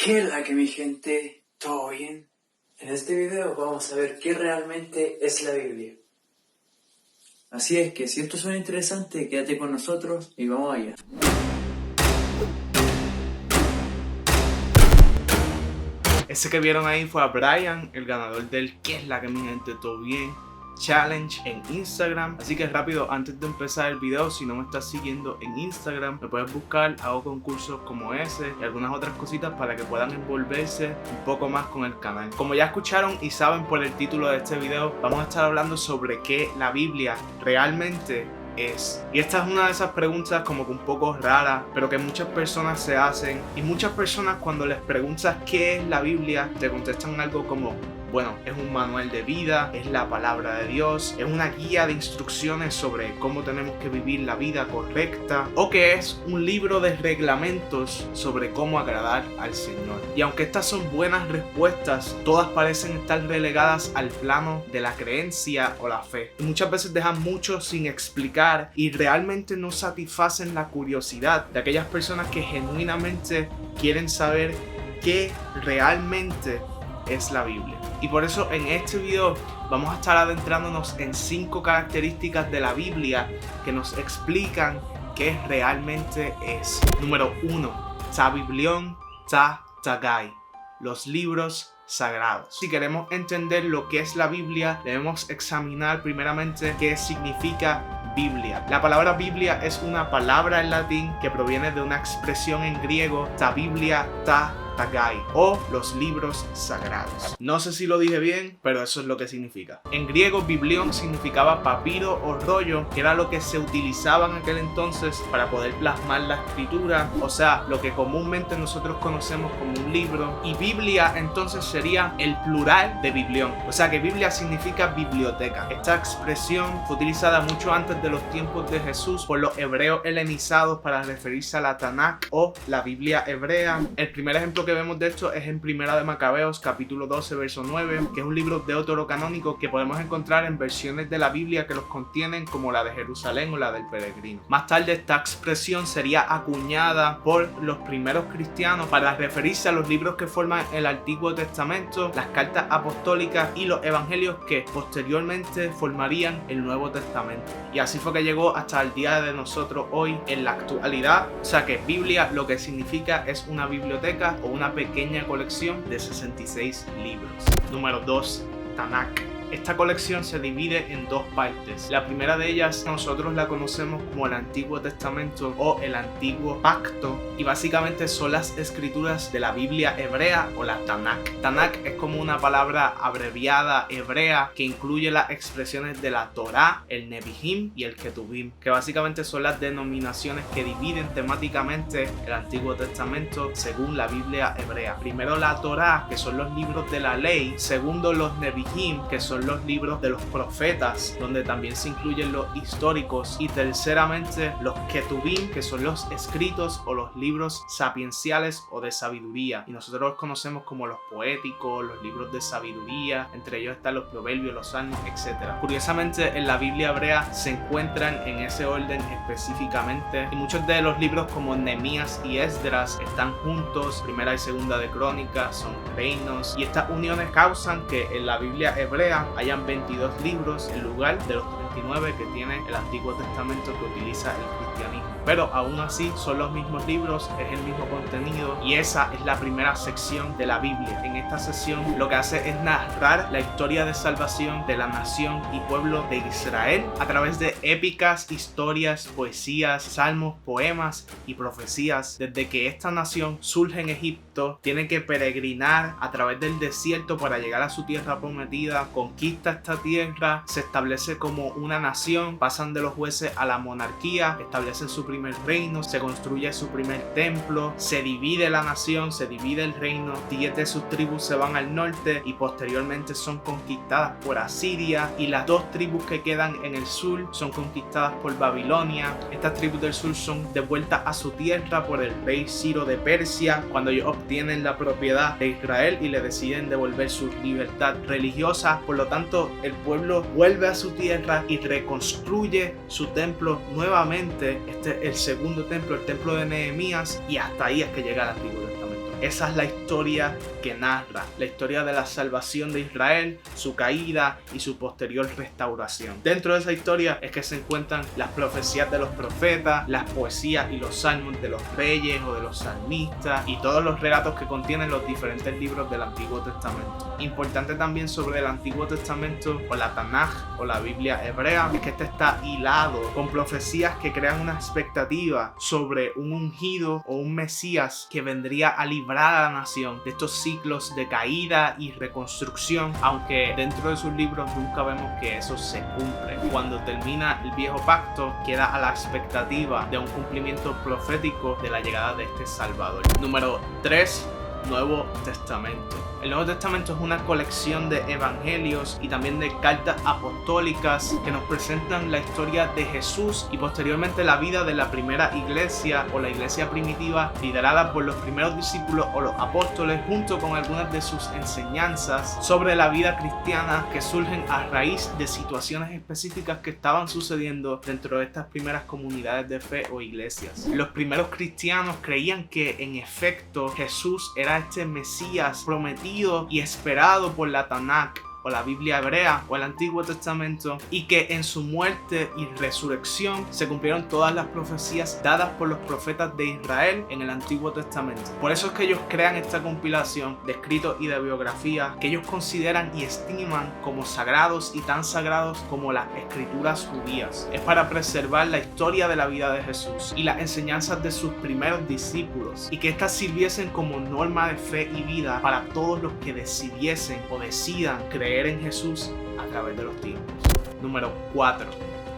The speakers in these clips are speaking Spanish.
¿Qué es la que mi gente? ¿Todo bien? En este video vamos a ver qué realmente es la Biblia. Así es que si esto suena interesante, quédate con nosotros y vamos allá. Ese que vieron ahí fue a Brian, el ganador del ¿Qué es la que mi gente? ¿Todo bien? Challenge en Instagram. Así que rápido, antes de empezar el video, si no me estás siguiendo en Instagram, me puedes buscar. Hago concursos como ese y algunas otras cositas para que puedan envolverse un poco más con el canal. Como ya escucharon y saben por el título de este video, vamos a estar hablando sobre qué la Biblia realmente es. Y esta es una de esas preguntas como que un poco raras, pero que muchas personas se hacen, y muchas personas cuando les preguntas qué es la Biblia, te contestan algo como: bueno, es un manual de vida, es la palabra de Dios, es una guía de instrucciones sobre cómo tenemos que vivir la vida correcta, o que es un libro de reglamentos sobre cómo agradar al Señor. Y aunque estas son buenas respuestas, todas parecen estar relegadas al plano de la creencia o la fe. Y muchas veces dejan mucho sin explicar y realmente no satisfacen la curiosidad de aquellas personas que genuinamente quieren saber qué realmente es la Biblia. Y por eso en este video vamos a estar adentrándonos en 5 características de la Biblia que nos explican qué realmente es. Número 1. Ta Biblion, ta Tagai. Los libros sagrados. Si queremos entender lo que es la Biblia, debemos examinar primeramente qué significa Biblia. La palabra Biblia es una palabra en latín que proviene de una expresión en griego, ta Biblia, ta Tagai, o los libros sagrados. No sé si lo dije bien, pero eso es lo que significa. En griego, biblión significaba papiro o rollo, que era lo que se utilizaba en aquel entonces para poder plasmar la escritura, o sea, lo que comúnmente nosotros conocemos como un libro. Y Biblia entonces sería el plural de biblión, o sea que Biblia significa biblioteca. Esta expresión fue utilizada mucho antes de los tiempos de Jesús por los hebreos helenizados para referirse a la Tanakh o la Biblia hebrea. El primer ejemplo que vemos de esto es en Primera de Macabeos, capítulo 12, verso 9, que es un libro deuterocanónico que podemos encontrar en versiones de la Biblia que los contienen, como la de Jerusalén o la del Peregrino. Más tarde esta expresión sería acuñada por los primeros cristianos para referirse a los libros que forman el Antiguo Testamento, las cartas apostólicas y los evangelios que posteriormente formarían el Nuevo Testamento. Y así fue que llegó hasta el día de nosotros hoy en la actualidad. O sea que Biblia lo que significa es una biblioteca o una pequeña colección de 66 libros. Número 2. Tanakh. Esta colección se divide en 2 partes. La primera de ellas nosotros la conocemos como el Antiguo Testamento o el Antiguo Pacto, y básicamente son las escrituras de la Biblia hebrea o la Tanakh. Tanakh es como una palabra abreviada hebrea que incluye las expresiones de la Torá, el Nevi'im y el Ketuvim, que básicamente son las denominaciones que dividen temáticamente el Antiguo Testamento según la Biblia hebrea. Primero la Torá, que son los libros de la ley. Segundo los Nevi'im, que son los libros de los profetas, donde también se incluyen los históricos. Y terceramente los Ketuvim, que son los escritos o los libros sapienciales o de sabiduría, y nosotros los conocemos como los poéticos, los libros de sabiduría. Entre ellos están los proverbios, los salmos, etc. Curiosamente, en la Biblia hebrea se encuentran en ese orden específicamente, y muchos de los libros como Nehemías y Esdras están juntos. Primera y segunda de Crónicas son reinos, y estas uniones causan que en la Biblia hebrea hayan 22 libros en lugar de los 39 que tiene el Antiguo Testamento que utiliza el cristianismo. Pero aún así son los mismos libros, es el mismo contenido, y esa es la primera sección de la Biblia. En esta sección lo que hace es narrar la historia de salvación de la nación y pueblo de Israel a través de épicas, historias, poesías, salmos, poemas y profecías. Desde que esta nación surge en Egipto, tiene que peregrinar a través del desierto para llegar a su tierra prometida, conquista esta tierra, se establece como una nación, pasan de los jueces a la monarquía, establecen su primer reino, se construye su primer templo, se divide la nación, se divide el reino, 10 de sus tribus se van al norte y posteriormente son conquistadas por Asiria, y las 2 tribus que quedan en el sur son conquistadas por Babilonia. Estas tribus del sur son devueltas a su tierra por el rey Ciro de Persia cuando ellos obtienen la propiedad de Israel y le deciden devolver su libertad religiosa. Por lo tanto, el pueblo vuelve a su tierra y reconstruye su templo nuevamente. Este es el segundo templo, el templo de Nehemías, y hasta ahí es que llega el Antiguo Testamento. esa es la historia que narra, la historia de la salvación de Israel, su caída y su posterior restauración. Dentro de esa historia es que se encuentran las profecías de los profetas, las poesías y los salmos de los reyes o de los salmistas y todos los relatos que contienen los diferentes libros del Antiguo Testamento. Importante también sobre el Antiguo Testamento o la Tanaj o la Biblia hebrea es que este está hilado con profecías que crean una expectativa sobre un ungido o un Mesías que vendría a librar a la nación de estos ciclos de caída y reconstrucción, aunque dentro de sus libros nunca vemos que eso se cumple. Cuando termina el Viejo Pacto queda a la expectativa de un cumplimiento profético de la llegada de este Salvador. Número 3. Nuevo Testamento. El Nuevo Testamento es una colección de evangelios y también de cartas apostólicas que nos presentan la historia de Jesús y posteriormente la vida de la primera iglesia o la iglesia primitiva liderada por los primeros discípulos o los apóstoles, junto con algunas de sus enseñanzas sobre la vida cristiana que surgen a raíz de situaciones específicas que estaban sucediendo dentro de estas primeras comunidades de fe o iglesias. Los primeros cristianos creían que en efecto Jesús era este Mesías prometido y esperado por la Tanaj o la Biblia hebrea o el Antiguo Testamento, y que en su muerte y resurrección se cumplieron todas las profecías dadas por los profetas de Israel en el Antiguo Testamento. Por eso es que ellos crean esta compilación de escritos y de biografías que ellos consideran y estiman como sagrados y tan sagrados como las escrituras judías. Es para preservar la historia de la vida de Jesús y las enseñanzas de sus primeros discípulos, y que éstas sirviesen como norma de fe y vida para todos los que decidiesen o decidan creer en Jesús a través de los tiempos. Número 4.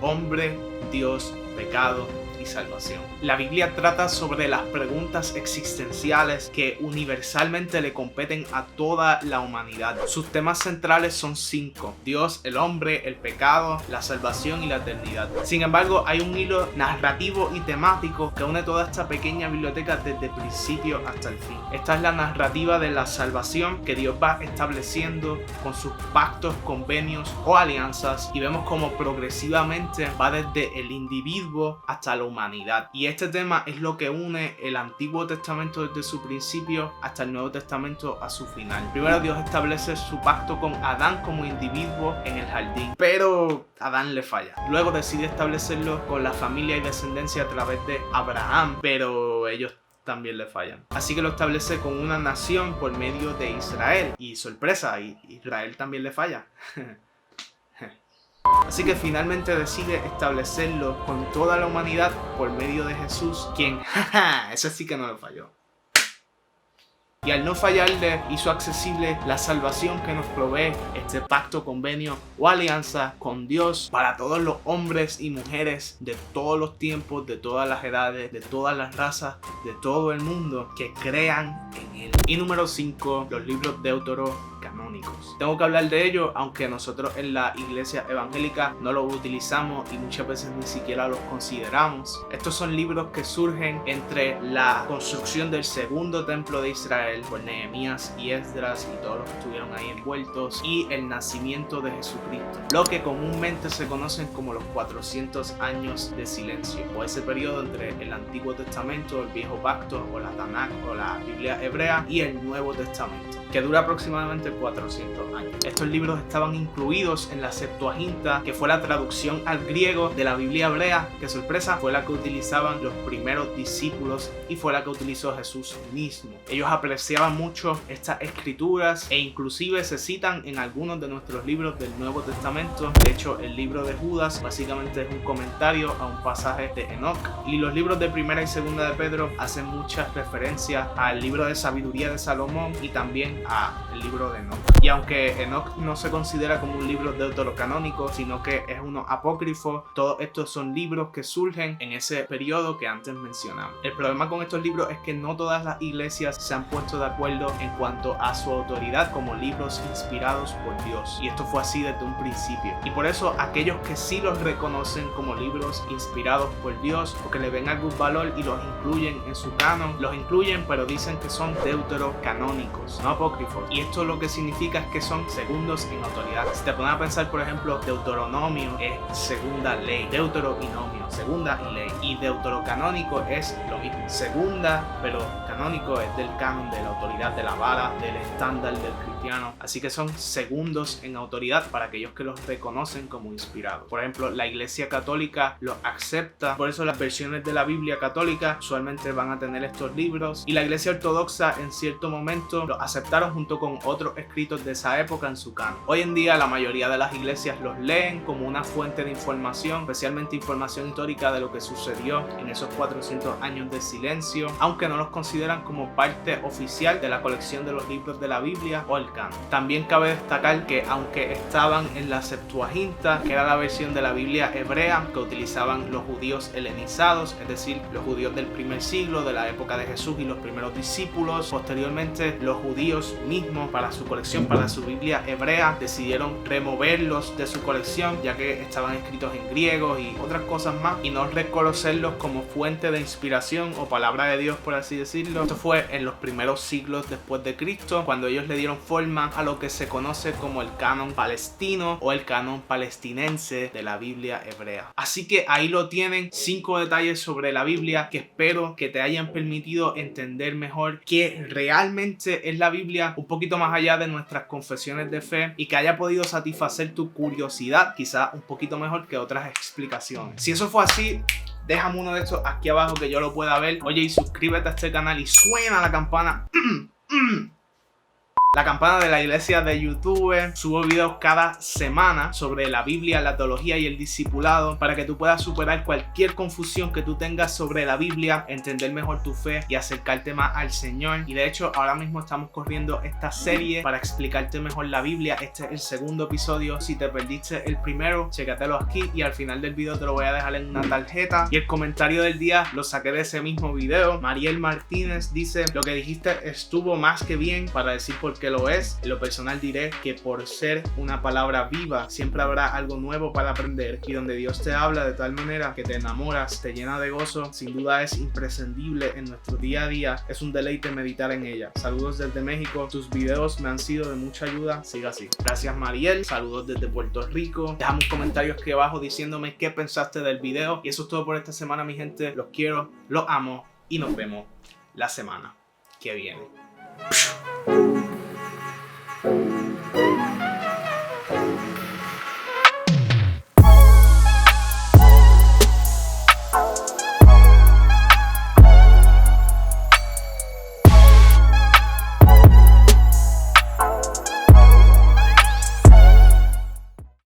Hombre, Dios, pecado y salvación. La Biblia trata sobre las preguntas existenciales que universalmente le competen a toda la humanidad. Sus temas centrales son 5: Dios, el hombre, el pecado, la salvación y la eternidad. Sin embargo, hay un hilo narrativo y temático que une toda esta pequeña biblioteca desde el principio hasta el fin. Esta es la narrativa de la salvación que Dios va estableciendo con sus pactos, convenios o alianzas, y vemos cómo progresivamente va desde el individuo hasta la humanidad. Y este tema es lo que une el Antiguo Testamento desde su principio hasta el Nuevo Testamento a su final. Primero, Dios establece su pacto con Adán como individuo en el jardín, pero Adán le falla. Luego decide establecerlo con la familia y descendencia a través de Abraham, pero ellos también le fallan. Así que lo establece con una nación por medio de Israel. Y sorpresa, Israel también le falla. Así que finalmente decide establecerlo con toda la humanidad por medio de Jesús, quien, ese sí que no lo falló. Y al no fallarle, hizo accesible la salvación que nos provee este pacto, convenio o alianza con Dios para todos los hombres y mujeres de todos los tiempos, de todas las edades, de todas las razas, de todo el mundo que crean en Él. Y número 5, los libros deuterocanónicos. Tengo que hablar de ellos, aunque nosotros en la iglesia evangélica no los utilizamos y muchas veces ni siquiera los consideramos. Estos son libros que surgen entre la construcción del segundo templo de Israel por Nehemías y Esdras y todos los que estuvieron ahí envueltos, y el nacimiento de Jesucristo, lo que comúnmente se conocen como los 400 años de silencio, o ese periodo entre el Antiguo Testamento, el Viejo Pacto o la Tanaj o la Biblia hebrea y el Nuevo Testamento, que dura aproximadamente 400 años. Estos libros estaban incluidos en la Septuaginta, que fue la traducción al griego de la Biblia hebrea, que sorpresa, fue la que utilizaban los primeros discípulos y fue la que utilizó Jesús mismo. Ellos apreciaban mucho estas escrituras e inclusive se citan en algunos de nuestros libros del Nuevo Testamento. De hecho, el libro de Judas básicamente es un comentario a un pasaje de Enoc, y los libros de Primera y Segunda de Pedro hacen muchas referencias al libro de sabiduría de Salomón y también al libro de Enoc. Y aunque Enoc no se considera como un libro deuterocanónico, sino que es uno apócrifo, todos estos son libros que surgen en ese periodo que antes mencionamos. El problema con estos libros es que no todas las iglesias se han puesto de acuerdo en cuanto a su autoridad como libros inspirados por Dios, y esto fue así desde un principio. Y por eso aquellos que sí los reconocen como libros inspirados por Dios o que le ven algún valor y los incluyen en su canon, los incluyen, pero dicen que son deuterocanónicos, no apócrifos. Y esto lo que que significa es que son segundos en autoridad. Si te pones a pensar, por ejemplo, Deuteronomio es segunda ley, Deuteronomio, segunda y ley, y deuterocanónico es lo mismo, segunda, pero canónico es del canon, de la autoridad, de la vara, del estándar del cristiano. Así que son segundos en autoridad para aquellos que los reconocen como inspirados. Por ejemplo, la Iglesia Católica los acepta, por eso las versiones de la Biblia católica usualmente van a tener estos libros, y la Iglesia Ortodoxa en cierto momento los aceptaron junto con otros escritos de esa época en su canon. Hoy en día la mayoría de las iglesias los leen como una fuente de información, especialmente información histórica de lo que sucedió en esos 400 años de silencio, aunque no los consideran como parte oficial de la colección de los libros de la Biblia o el canon. También cabe destacar que aunque estaban en la Septuaginta, que era la versión de la Biblia hebrea que utilizaban los judíos helenizados, es decir, los judíos del primer siglo, de la época de Jesús y los primeros discípulos, posteriormente los judíos mismos para su colección, para su Biblia hebrea, decidieron removerlos de su colección ya que estaban escritos en griego y otras cosas más, y no reconocerlos como fuente de inspiración o palabra de Dios, por así decirlo. Esto fue en los primeros siglos después de Cristo, cuando ellos le dieron forma a lo que se conoce como el canon palestino o el canon palestinense de la Biblia hebrea. Así que ahí lo tienen, 5 detalles sobre la Biblia que espero que te hayan permitido entender mejor qué realmente es la Biblia, un poquito más allá de nuestras confesiones de fe, y que haya podido satisfacer tu curiosidad quizá un poquito mejor que otras explicaciones. Si eso fue así, déjame uno de estos aquí abajo que yo lo pueda ver. Oye, y suscríbete a este canal y suena la campana. La campana de la iglesia de YouTube. Subo videos cada semana sobre la Biblia, la teología y el discipulado para que tú puedas superar cualquier confusión que tú tengas sobre la Biblia, entender mejor tu fe y acercarte más al Señor. Y de hecho ahora mismo estamos corriendo esta serie para explicarte mejor la Biblia. Este es el segundo episodio. Si te perdiste el primero, chécatelo aquí y al final del video te lo voy a dejar en una tarjeta. Y el comentario del día lo saqué de ese mismo video. Mariel Martínez dice: lo que dijiste estuvo más que bien para decir por qué lo es. En lo personal diré que por ser una palabra viva siempre habrá algo nuevo para aprender, y donde Dios te habla de tal manera que te enamoras, te llena de gozo, sin duda es imprescindible en nuestro día a día. Es un deleite meditar en ella. Saludos desde México, tus videos me han sido de mucha ayuda, siga así. Gracias Mariel, saludos desde Puerto Rico. Déjame un comentario aquí abajo diciéndome qué pensaste del video, y eso es todo por esta semana, mi gente. Los quiero, los amo y nos vemos la semana que viene.